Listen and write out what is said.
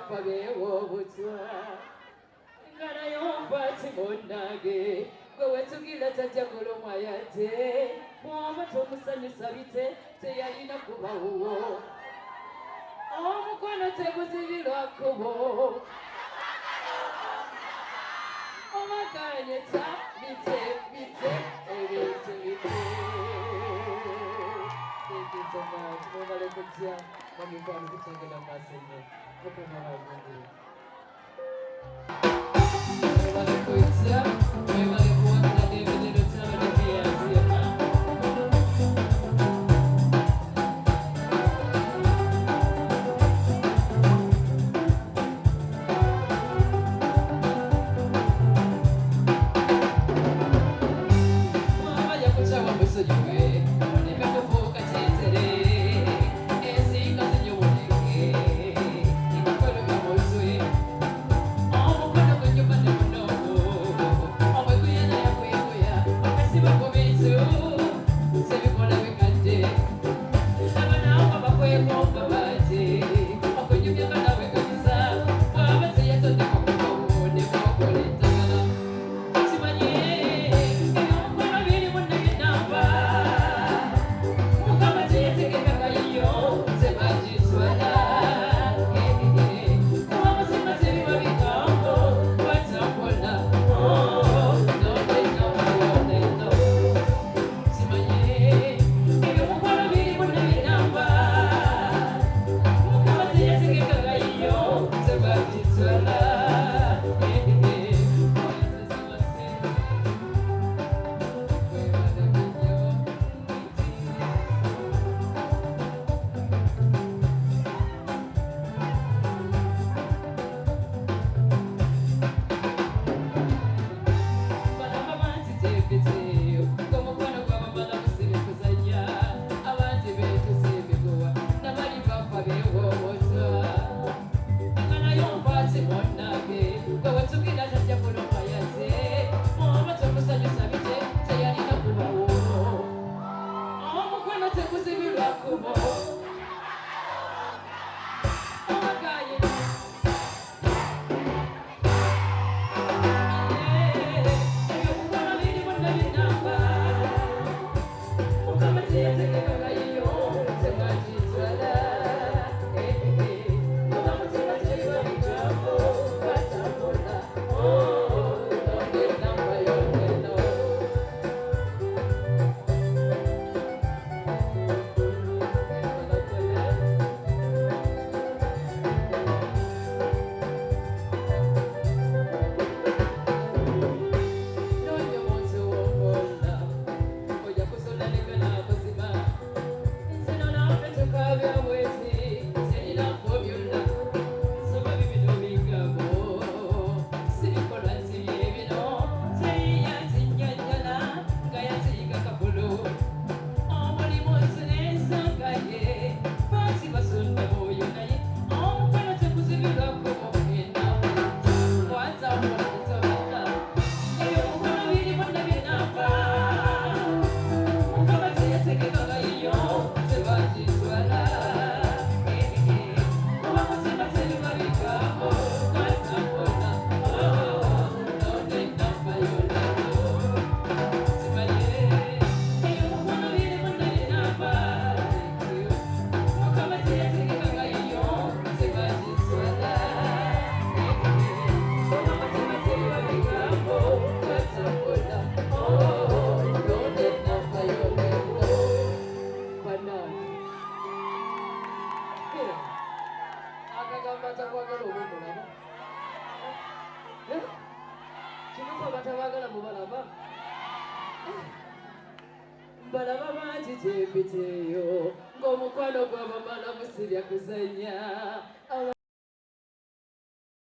bafa bewo butwa ngana yomba timonage gwe wetugira tajagolo mwayate mwaba tomusanyusa bite teyalina kubawo omukono teguzibirwa kubo omaganyeta bite ebintu bite. Thank you so much. Mwebale kujja bamukwano kutengera masenge okumala obungi. Mwebale kujja mwebale kuwakira n'ebinero ky'abanyabyeyaziyema. Mwabajja kucawa mbuso gy'owe onemekofuuka kyetere ensinga zinyobuleke emikono byamuzwe omukono gwenyuma ne munogo omweguyana yakwegoya akasiba ku bintu sebikola bikadde abanawo bakwekomba bate okunyumya kanawe kagisa bwaba teyatondeka kubawo ne bwakola entagala kimanye ebyomukono biri munnabinamba mukama teyategekanga yiyo tebagitwala omusima tebiba bigambo batakola nonenno kimanye ebyomukono biri munnabinamba mukama teyategekanga yiyo tebagitwala Mbalaba bangi gyembiteeyo ng'omukwano gw'abamala musirya kuzanya